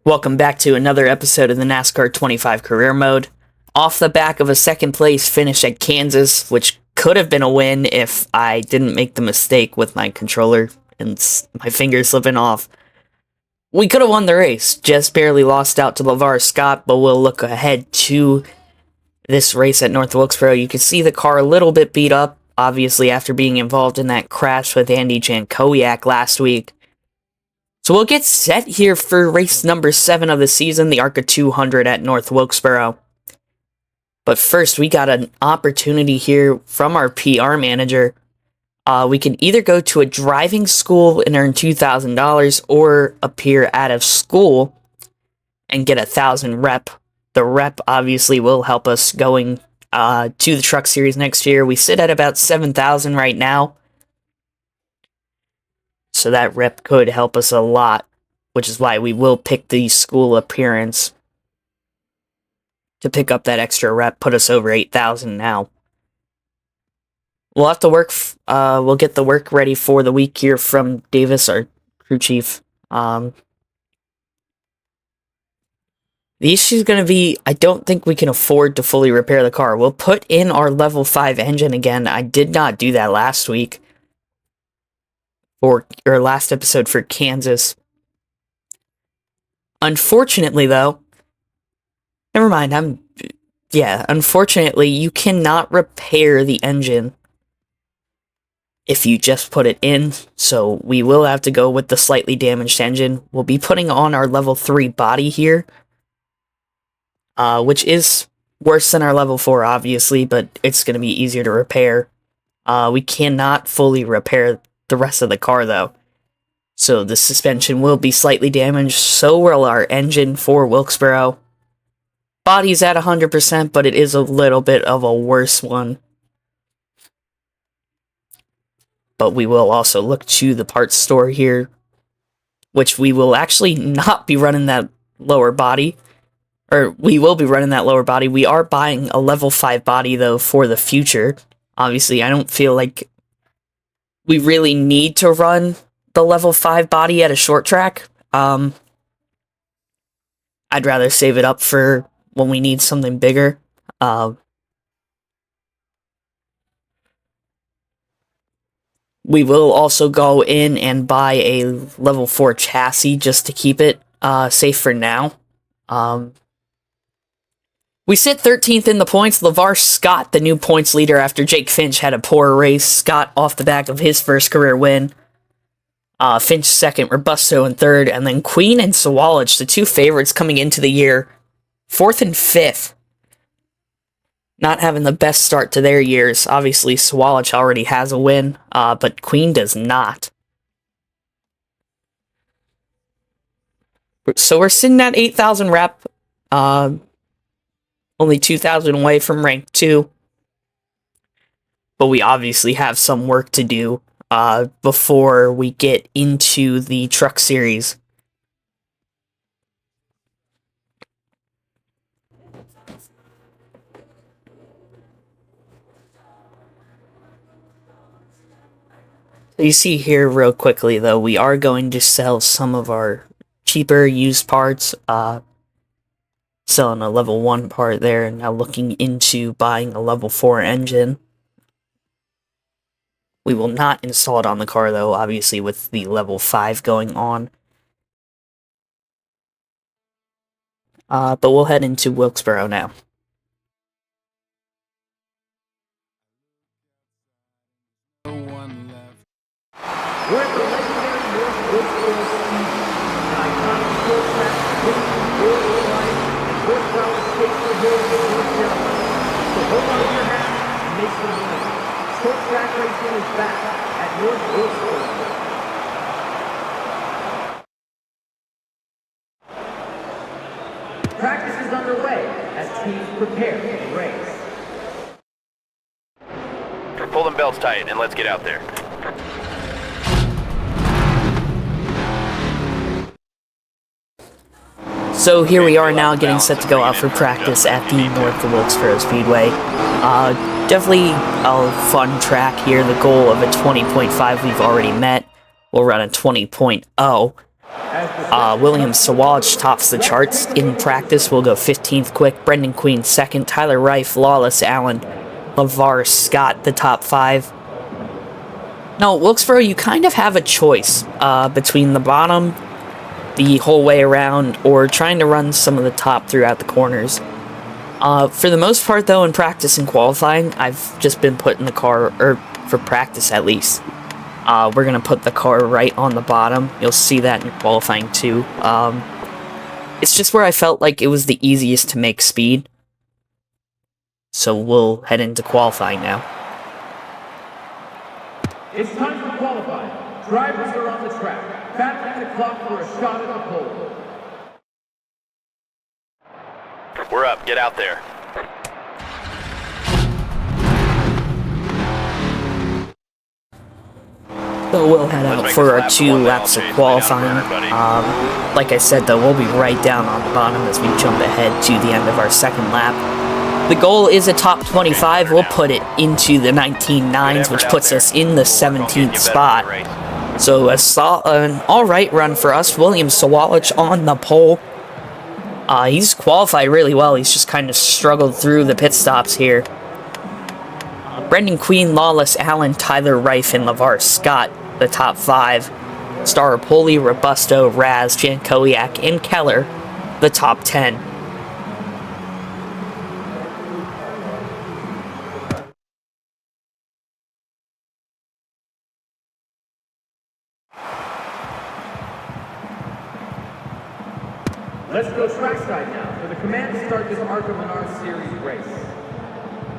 Welcome back to another episode of the NASCAR 25 Career Mode. Off the back of a second place finish at Kansas, which could have been a win if I didn't make the mistake with my controller and my fingers slipping off. We could have won the race, just barely lost out to LeVar Scott, but we'll look ahead to this race at North Wilkesboro. You can see the car a little bit beat up, obviously after being involved in that crash with Andy Jankowiak last week. So we'll get set here for race number 7 of the season, the ARCA 200 at North Wilkesboro. But first, we got an opportunity here from our PR manager. We can either go to a driving school and earn $2,000 or appear out of school and get 1,000 rep. The rep obviously will help us going to the Truck Series next year. We sit at about 7,000 right now. So that rep could help us a lot, which is why we will pick the school appearance to pick up that extra rep, put us over 8,000 now. We'll have to work, we'll get the work ready for the week here from Davis, our crew chief. The issue is going to be, I don't think we can afford to fully repair the car. We'll put in our level 5 engine again. I did not do that last week. Or last episode for Kansas. Unfortunately, though, never mind, unfortunately, you cannot repair the engine if you just put it in, so we will have to go with the slightly damaged engine. We'll be putting on our level 3 body here, which is worse than our level 4, obviously, but it's going to be easier to repair. We cannot fully repair the rest of the car, though. So the suspension will be slightly damaged, so will our engine for Wilkesboro. Body's at 100%, but it is a little bit of a worse one. But we will also look to the parts store here, which we will actually not be running that lower body. Or we will be running that lower body. We are buying a level 5 body, though, for the future. Obviously, I don't feel like we really need to run the level 5 body at a short track. I'd rather save it up for when we need something bigger. We will also go in and buy a level 4 chassis just to keep it safe for now. We sit 13th in the points. LeVar Scott, the new points leader after Jake Finch had a poor race. Scott off the back of his first career win. Finch second, Robusto in third, and then Queen and Sawalich, the two favorites coming into the year, 4th and 5th. Not having the best start to their years. Obviously, Sawalich already has a win, but Queen does not. So we're sitting at 8,000 rep. Only 2,000 away from rank 2. But we obviously have some work to do before we get into the Truck Series. So you see here real quickly, though, we are going to sell some of our cheaper used parts. Selling a level 1 part there, and now looking into buying a level 4 engine. We will not install it on the car, though, obviously, with the level 5 going on. But we'll head into Wilkesboro now. We're at the legendary North Wilkesboro Speedway, an iconic short track horsepower takes the hill to North Carolina. So hold on to your hat and make some noise. Short track racing is back at North Wilkesboro. Practice is underway as teams prepare for the race. Pull them belts tight and let's get out there. So here we are now getting set to go out for practice at the North Wilkesboro Speedway. Definitely a fun track here. The goal of a 20.5 we've already met. We'll run a 20.0. William Sawalch tops the charts. In practice, we'll go 15th quick. Brendan Queen, second. Tyler Reif, Lawless Allen, LeVar Scott, the top 5. Now, Wilkesboro, you kind of have a choice between the bottom, the whole way around, or trying to run some of the top throughout the corners. For the most part, though, in practice and qualifying, I've just been putting the car, or for practice at least, we're going to put the car right on the bottom. You'll see that in qualifying too. It's just where I felt like it was the easiest to make speed. So we'll head into qualifying now. It's time for qualifying. Drivers are on the track. Battling the clock for a shot at the pole. We're up. Get out there. So we'll head out for our 2 laps of qualifying. Like I said, though, we'll be right down on the bottom as we jump ahead to the end of our 2nd lap. The goal is a top 25. We'll put it into the 19.9s, which puts us in the 17th spot. So an alright run for us. William Sawalch on the pole. He's qualified really well. He's just kind of struggled through the pit stops here. Brendan Queen, Lawless Allen, Tyler Reif, and LeVar Scott, the top 5. Staropoli, Robusto, Raz, Jankowiak, and Keller, the top 10. Let's go trackside now for the command to start this Arkham Menard Series race.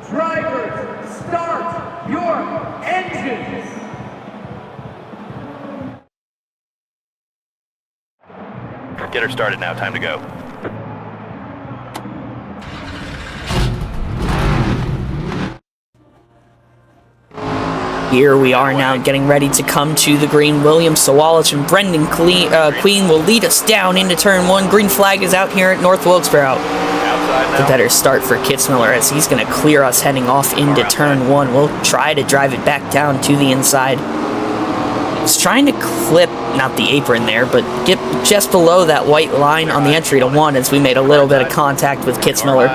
Drivers, start your engines! Get her started now. Time to go. Here we are now getting ready to come to the green. William Sawalch and Brendan Queen will lead us down into turn 1. Green flag is out here at North Wilkesboro. The better start for Kitzmiller as he's going to clear us heading off into turn 1. We'll try to drive it back down to the inside. He's trying to clip, not the apron there, but get just below that white line on the entry to 1 as we made a little bit of contact with Kitzmiller.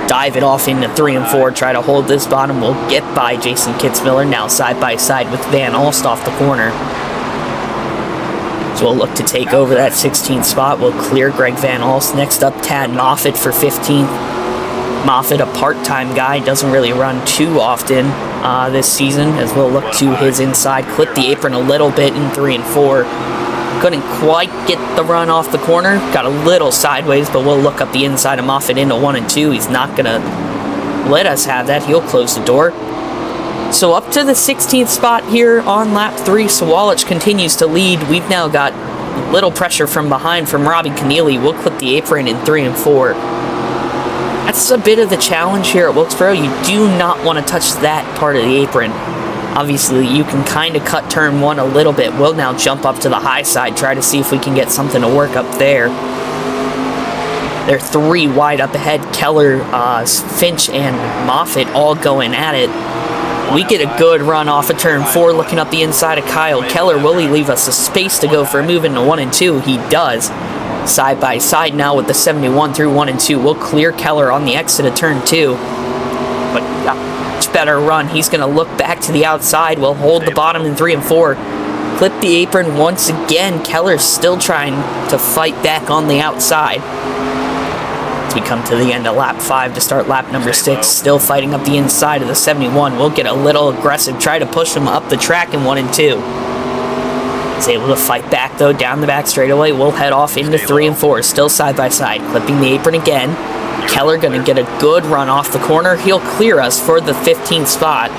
Dive it off into 3 and 4, try to hold this bottom. We'll get by Jason Kitzmiller, now side by side with Van Alst off the corner. So we'll look to take over that 16th spot. We'll clear Greg Van Alst. Next up, Tad Moffitt for 15th. Moffitt, a part-time guy, doesn't really run too often this season, as we'll look to his inside, clip the apron a little bit in 3 and 4. Couldn't quite get the run off the corner, got a little sideways, but we'll look up the inside of Moffitt into 1 and 2. He's not going to let us have that. He'll close the door. So up to the 16th spot here on lap 3, Sawalch continues to lead. We've now got little pressure from behind from Robbie Keneally. We'll clip the apron in 3 and 4. That's a bit of the challenge here at Wilkesboro. You do not want to touch that part of the apron. Obviously, you can kind of cut turn 1 a little bit. We'll now jump up to the high side, try to see if we can get something to work up there. They're 3 wide up ahead. Keller, Finch, and Moffitt all going at it. We get a good run off of turn 4, looking up the inside of Kyle Keller. Will he leave us a space to go for a move into 1 and 2? He does. Side by side now with the 71 through 1 and 2. We'll clear Keller on the exit of turn 2. But much better run. He's going to look back to the outside. We'll hold the bottom in 3 and 4. Clip the apron once again. Keller's still trying to fight back on the outside. As we come to the end of lap 5 to start lap number 6, still fighting up the inside of the 71. We'll get a little aggressive, try to push him up the track in 1 and 2. He's able to fight back though, down the back straightaway. We'll head off into 3 and 4, still side by side, clipping the apron again. Keller gonna get a good run off the corner. He'll clear us for the 15th spot.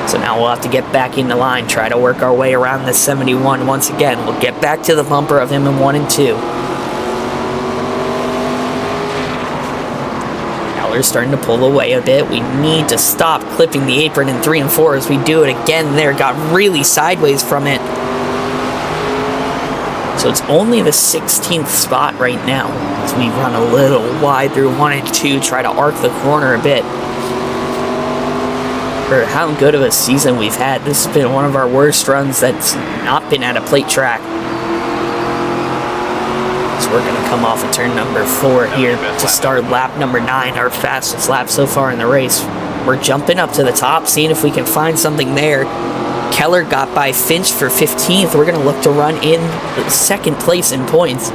So now we'll have to get back in the line, try to work our way around the 71 once again. We'll get back to the bumper of him in 1 and 2. Starting to pull away a bit. We need to stop clipping the apron in 3 and 4 as we do it again there. Got really sideways from it. So it's only the 16th spot right now as we run a little wide through 1 and 2, try to arc the corner a bit. For how good of a season we've had, this has been one of our worst runs that's not been at a plate track. So we're going to come off of turn number 4 here to start lap number 9, our fastest lap so far in the race. We're jumping up to the top, seeing if we can find something there. Keller got by Finch for 15th. We're going to look to run in second place in points.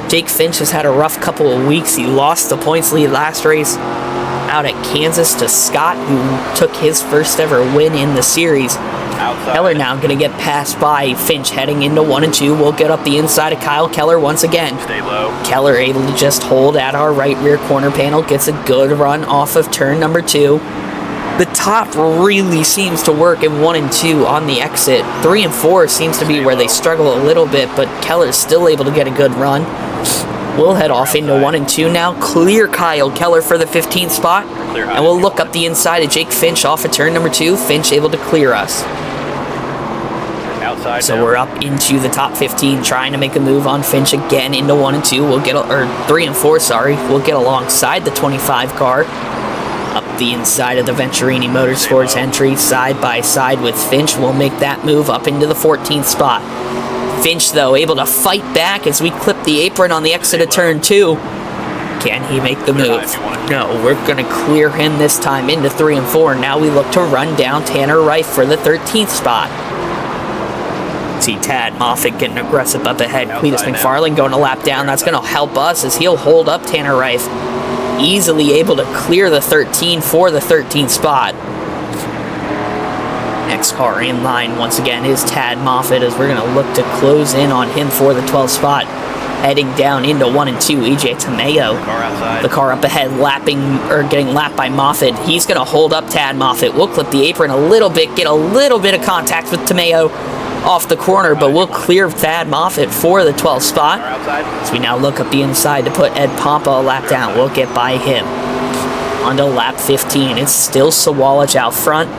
Jake Finch has had a rough couple of weeks. He lost the points lead last race out at Kansas to Scott, who took his first ever win in the series. Outside. Keller now going to get passed by Finch heading into 1 and 2. We'll get up the inside of Kyle Keller once again. Stay low. Keller able to just hold at our right rear corner panel, gets a good run off of turn number 2. The top really seems to work in 1 and 2 on the exit. 3 and 4 seems to be where they struggle a little bit, but Keller's still able to get a good run. We'll head off into 1 and 2 now. Clear Kyle Keller for the 15th spot. And we'll look up the inside of Jake Finch off of turn number 2. Finch able to clear us. Outside. So now. we're up into the top 15, trying to make a move on Finch again into 1 and 2. We'll get, or 3 and 4, sorry. We'll get alongside the 25 car. Up the inside of the Venturini Motorsports entry, side by side with Finch. We'll make that move up into the 14th spot. Finch, though, able to fight back as we clip the apron on the exit of turn 2. Can he make the move? No, we're going to clear him this time into 3 and 4. Now we look to run down Tanner Reif for the 13th spot. See Tad Moffitt getting aggressive up ahead. Cletus McFarlane going a lap down. That's going to help us as he'll hold up Tanner Reif. Easily able to clear the 13 for the 13th spot. Next car in line once again is Tad Moffitt as we're going to look to close in on him for the 12th spot. Heading down into 1 and 2, EJ Tomeo. Car outside. The car up ahead getting lapped by Moffitt. He's going to hold up Tad Moffitt. We'll clip the apron a little bit, get a little bit of contact with Tomeo off the corner, but we'll clear Thad Moffitt for the 12th spot. As we now look up the inside to put Ed Pompa a lap down. We'll get by him. On to lap 15. It's still Sawalich out front.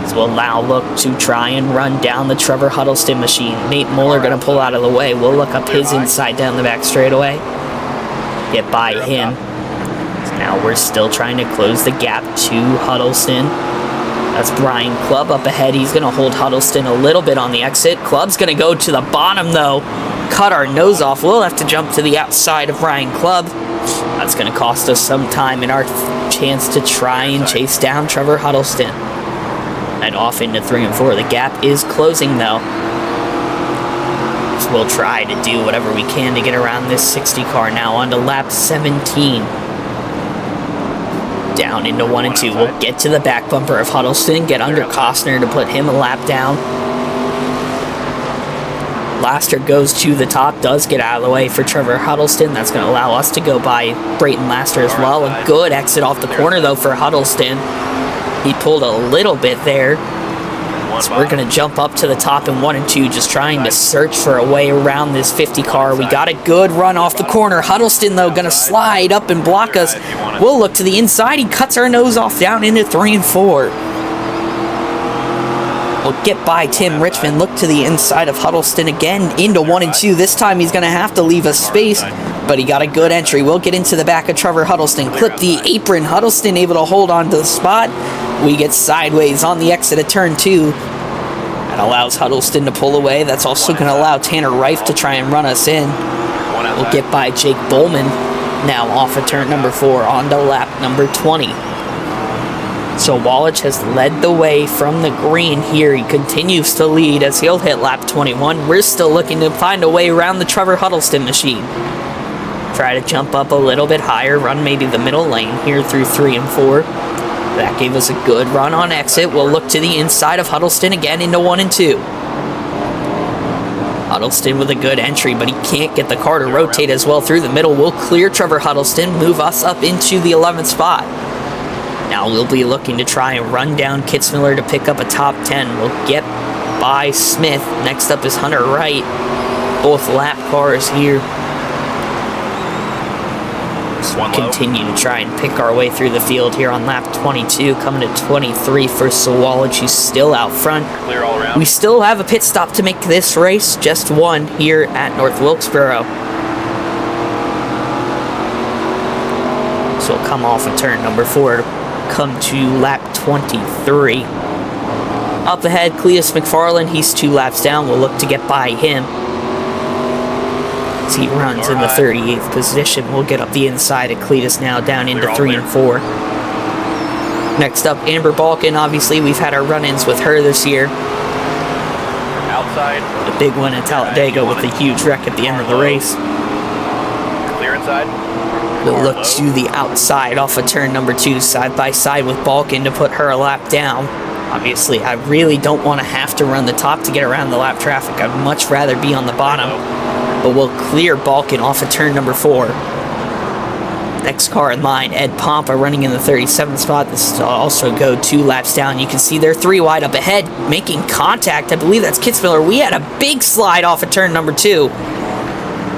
So we'll now look to try and run down the Trevor Huddleston machine. Nate Muller going to pull out of the way. We'll look up his inside down the back straightaway. Get by him. So now we're still trying to close the gap to Huddleston. That's Brian Clubb up ahead. He's going to hold Huddleston a little bit on the exit. Clubb's going to go to the bottom, though. Cut our nose off. We'll have to jump to the outside of Brian Clubb. That's going to cost us some time in our chance to try and chase down Trevor Huddleston. And off into 3 and 4. The gap is closing, though. So we'll try to do whatever we can to get around this 60 car now. On to lap 17. Down into 1 and 2. We'll get to the back bumper of Huddleston, get under Costner to put him a lap down. Laster goes to the top, does get out of the way for Trevor Huddleston. That's going to allow us to go by Brayton Laster as well. A good exit off the corner, though, for Huddleston. He pulled a little bit there. So we're going to jump up to the top in 1 and 2, just trying to search for a way around this 50 car. We got a good run off the corner. Huddleston, though, going to slide up and block us. We'll look to the inside. He cuts our nose off down into 3 and 4. We'll get by Tim Richmond. Look to the inside of Huddleston again into 1 and 2. This time he's going to have to leave us space, but he got a good entry. We'll get into the back of Trevor Huddleston. Clip the apron. Huddleston able to hold on to the spot. We get sideways on the exit of turn 2. That allows Huddleston to pull away. That's also going to allow Tanner Reif to try and run us in. We'll get by Jake Bowman now off of turn number 4 on to lap number 20. So Walich has led the way from the green here. He continues to lead as he'll hit lap 21. We're still looking to find a way around the Trevor Huddleston machine. Try to jump up a little bit higher, run maybe the middle lane here through 3 and 4. That gave us a good run on exit. We'll look to the inside of Huddleston again into 1 and 2. Huddleston with a good entry, but he can't get the car to rotate as well through the middle. We'll clear Trevor Huddleston, move us up into the 11th spot. Now we'll be looking to try and run down Kitzmiller to pick up a top 10. We'll get by Smith. Next up is Hunter Wright. Both lap cars here. Continue to try and pick our way through the field here on lap 22, coming to 23 for Sawalich, who's still out front. Clear all around. We still have a pit stop to make this race, just one here at North Wilkesboro. So we'll come off of turn number 4 to come to lap 23. Up ahead, Cletus McFarlane, he's 2 laps down. We'll look to get by him. As he runs in the 38th position. We'll get up the inside of Cletus now, down into 3 and 4. Next up, Amber Balkan. Obviously, we've had our run-ins with her this year. Outside. The big one at Talladega with the huge wreck at the end of the race. Clear inside. We'll look to the outside off of turn number 2, side by side with Balkan to put her a lap down. Obviously, I really don't want to have to run the top to get around the lap traffic. I'd much rather be on the bottom. But we'll clear Balkan off of turn number 4. Next car in line, Ed Pompa running in the 37th spot. This will also go 2 laps down. You can see they're 3 wide up ahead, making contact. I believe that's Kitzmiller. We had a big slide off of turn number 2.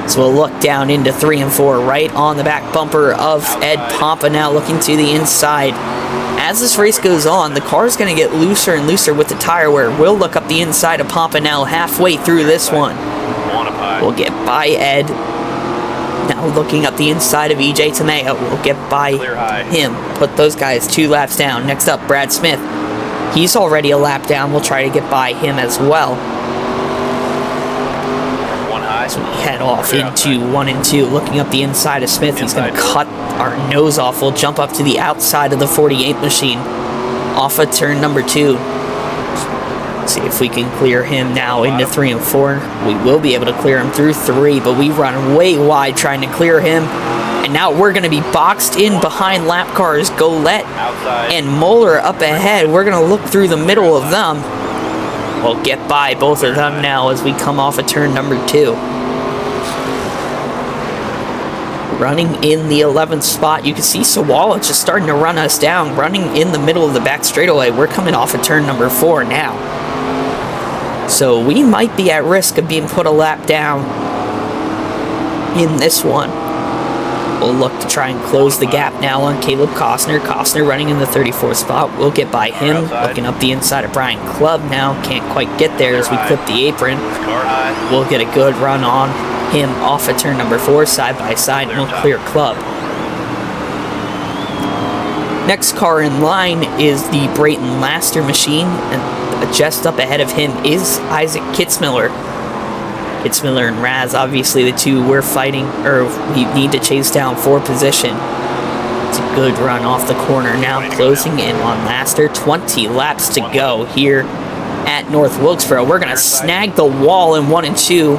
So we'll look down into 3 and 4, right on the back bumper of Ed Pompa now, looking to the inside. As this race goes on, the car is going to get looser and looser with the tire wear. We'll look up the inside of Pompa now halfway through this one. We'll get by Ed. Now looking up the inside of EJ Tomeo. We'll get by him. Put those guys 2 laps down. Next up, Brad Smith. He's already a lap down. We'll try to get by him as well. So we head off into 1 and 2. Looking up the inside of Smith. He's going to cut our nose off. We'll jump up to the outside of the 48 machine. Off of turn number 2. See if we can clear him now into 3 and 4. We will be able to clear him through 3, but we run way wide trying to clear him. And now we're going to be boxed in behind lap cars Golette and Moeller up ahead. We're going to look through the middle of them. We'll get by both of them now as we come off of turn number 2. Running in the 11th spot, you can see Sawala just starting to run us down, running in the middle of the back straightaway. We're coming off of turn number 4 now. So we might be at risk of being put a lap down in this one. We'll look to try and close the gap now on Caleb Costner. Costner running in the 34th spot. We'll get by him. Looking up the inside of Brian Clubb now. Can't quite get there as we clip the apron. We'll get a good run on him off of turn number 4, side by side, and we'll clear Clubb. Next car in line is the Brayton Laster machine, and just up ahead of him is Isaac Kitzmiller. Kitzmiller and Raz, obviously the two we're fighting, or we need to chase down for position. It's a good run off the corner now, closing in on Laster. 20 laps to go here at North Wilkesboro. We're going to snag the wall in 1 and 2.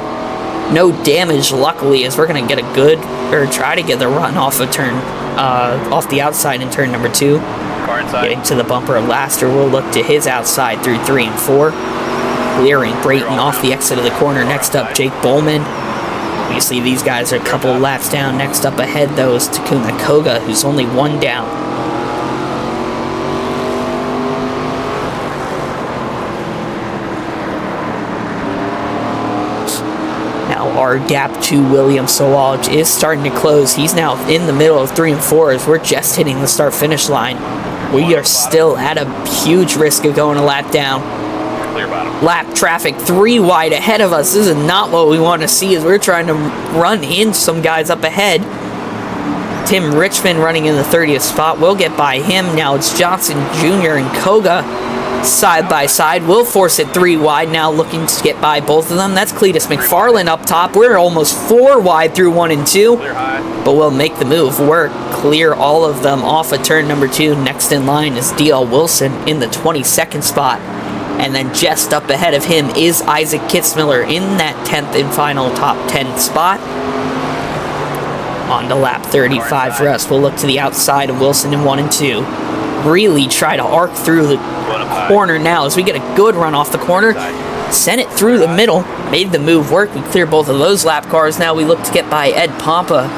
No damage, luckily, as we're going to get a good, or try to get the run off of turn, off the outside in turn number 2. Getting to the bumper of Laster, we'll look to his outside through 3 and 4. Clearing Brayton off the exit of the corner. Next up, Jake Bowman. Obviously, these guys are a couple laps down. Next up ahead, though, is Takuma Koga, who's only 1 down. Now our gap to William Sawalj is starting to close. He's now in the middle of 3 and 4 as we're just hitting the start-finish line. We are still at a huge risk of going a lap down. Lap traffic 3 wide ahead of us. This is not what we want to see as we're trying to run in some guys up ahead. Tim Richmond running in the 30th spot. We'll get by him. Now it's Johnson Jr. and Koga side by side. We'll force it 3 wide now, looking to get by both of them. That's Cletus McFarland up top. We're almost 4 wide through 1 and 2, but we'll make the move work. Clear all of them off of turn number 2. Next in line is D.L. Wilson in the 22nd spot. And then just up ahead of him is Isaac Kitzmiller in that 10th and final top 10 spot. On to lap 35 for us. We'll look to the outside of Wilson in 1 and 2. Really try to arc through the corner now as we get a good run off the corner. Sent it through the middle. Made the move work. We clear both of those lap cars. Now we look to get by Ed Pompa.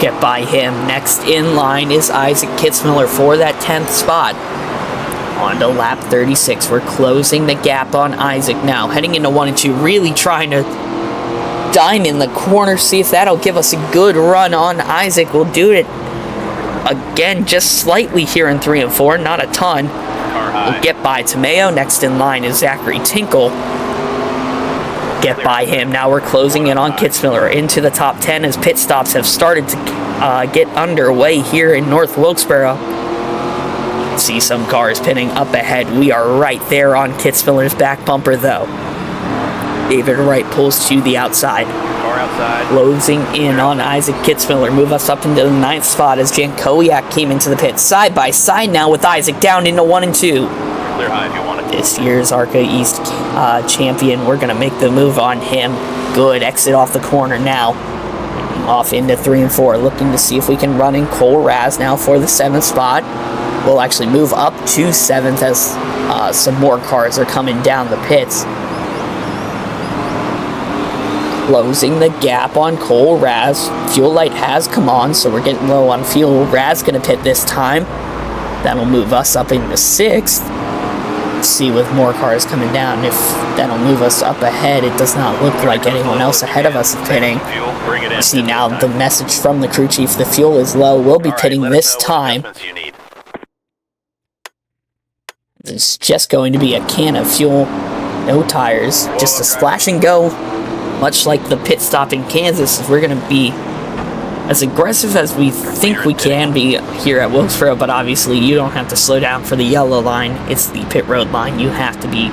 Get by him. Next in line is Isaac Kitzmiller for that 10th spot. On to lap 36. We're closing the gap on Isaac now. Heading into 1 and 2. Really trying to dine in the corner. See if that'll give us a good run on Isaac. We'll do it again just slightly here in 3 and 4. Not a ton. We'll get by Tomeo. Next in line is Zachary Tinkle. Get by him. Now we're closing in on Kitzmiller into the top 10 as pit stops have started to get underway here in North Wilkesboro. See some cars pitting up ahead. We are right there on Kitzmiller's back bumper, though. David Wright pulls to the outside. Car outside. Closing in on Isaac Kitzmiller. Move us up into the 9th spot as Jankowiak came into the pit. Side by side now with Isaac down into 1 and 2. Clear high if you want it. This year's ARCA East champion. We're going to make the move on him. Good exit off the corner now. Off into 3 and 4. Looking to see if we can run in Cole Raz now for the 7th spot. We'll actually move up to 7th as some more cars are coming down the pits. Closing the gap on Cole Raz. Fuel light has come on, so we're getting low on fuel. Raz going to pit this time. That'll move us up into 6th. See with more cars coming down if that'll move us up ahead. It does not look like anyone else ahead of us is pitting. See now the message from the crew chief. The fuel is low. We'll be pitting this time. It's just going to be a can of fuel. No tires. Just a splash and go. Much like the pit stop in Kansas, we're going to be as aggressive as we think we can be here at Wilkesboro, but obviously you don't have to slow down for the yellow line. It's the pit road line you have to be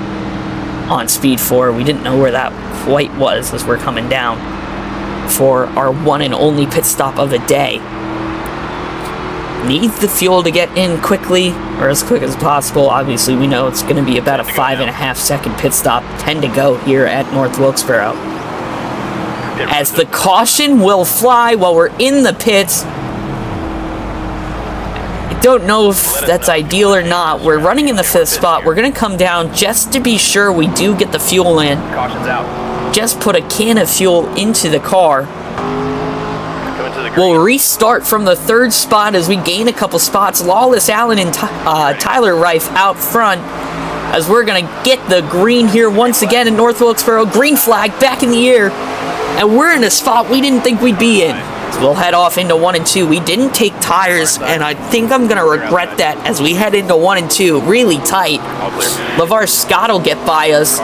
on speed for. We didn't know where that white was as we're coming down for our one and only pit stop of the day. Need the fuel to get in quickly, or as quick as possible. Obviously we know it's going to be about a 5.5 second pit stop. 10 to go here at North Wilkesboro. As the caution will fly while we're in the pits. I don't know if that's ideal or not. We're running in the 5th spot. We're going to come down just to be sure we do get the fuel in. Caution's out. Just put a can of fuel into the car. We'll restart from the 3rd spot as we gain a couple spots. Lawless Allen and Tyler Reif out front as we're going to get the green here once again in North Wilkesboro. Green flag back in the air. And we're in a spot we didn't think we'd be in. So we'll head off into 1 and 2. We didn't take tires, and I think I'm going to regret that as we head into 1 and 2. Really tight. LeVar Scott will get by us.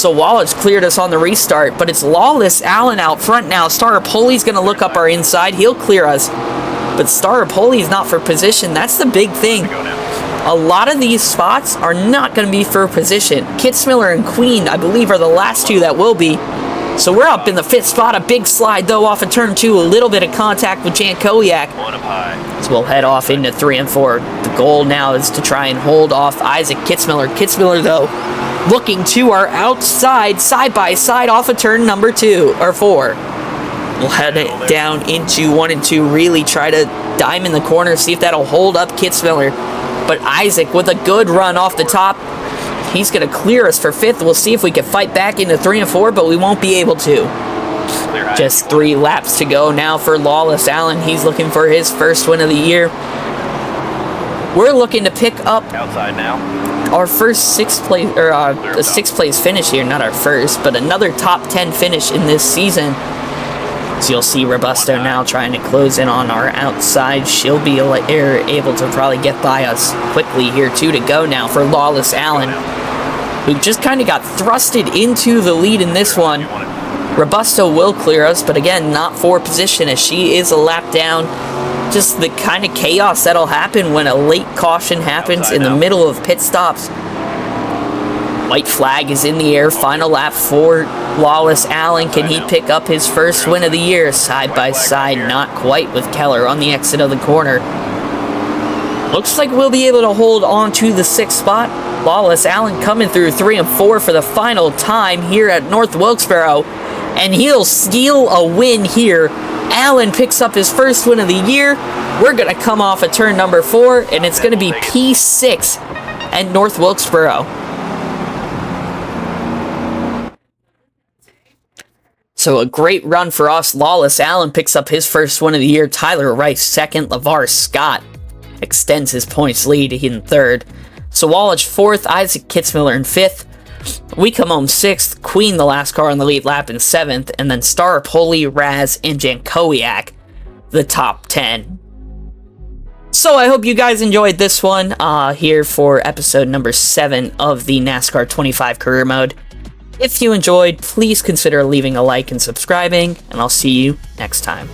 So Wallach cleared us on the restart, but it's Lawless Allen out front now. Staropoli's going to look up our inside. He'll clear us. But Staropoli's not for position. That's the big thing. A lot of these spots are not going to be for position. Kitzmiller and Queen, I believe, are the last 2 that will be. So we're up in the 5th spot. A big slide, though, off of turn 2. A little bit of contact with Jankowiak. So we'll head off into 3 and 4. The goal now is to try and hold off Isaac Kitzmiller. Kitzmiller, though, looking to our outside, side by side, off of turn number 2 or 4. We'll head it down into 1 and 2. Really try to dime in the corner, see if that'll hold up Kitzmiller. But Isaac with a good run off the top. He's going to clear us for 5th. We'll see if we can fight back into 3 and 4, but we won't be able to. Just 3 laps to go now for Lawless Allen. He's looking for his first win of the year. We're looking to pick up outside now. Our first 6th place, or a 6th place finish here. Not our first, but another top 10 finish in this season. So you'll see Robusto now trying to close in on our outside. She'll be able to probably get by us quickly here. 2 to go now for Lawless Allen, who just kind of got thrusted into the lead in this one. Robusto will clear us, but again, not for position as she is a lap down. Just the kind of chaos that'll happen when a late caution happens in the middle of pit stops. White flag is in the air. Final lap for Lawless Allen. Can he pick up his first win of the year? Side by side, not quite with Keller on the exit of the corner. Looks like we'll be able to hold on to the 6th spot. Lawless Allen coming through 3 and 4 for the final time here at North Wilkesboro. And he'll steal a win here. Allen picks up his first win of the year. We're going to come off of turn number 4, and it's going to be P6 at North Wilkesboro. So a great run for us. Lawless Allen picks up his first win of the year. Tyler Rice 2nd. LeVar Scott extends his points lead in 3rd. So Wallach 4th. Isaac Kitzmiller in 5th. We come home 6th. Queen, the last car on the lead lap, in 7th. And then Staropoli, Raz, and Jankowiak, the top 10. So I hope you guys enjoyed this one here for episode number 7 of the NASCAR 25 career mode. If you enjoyed, please consider leaving a like and subscribing, and I'll see you next time.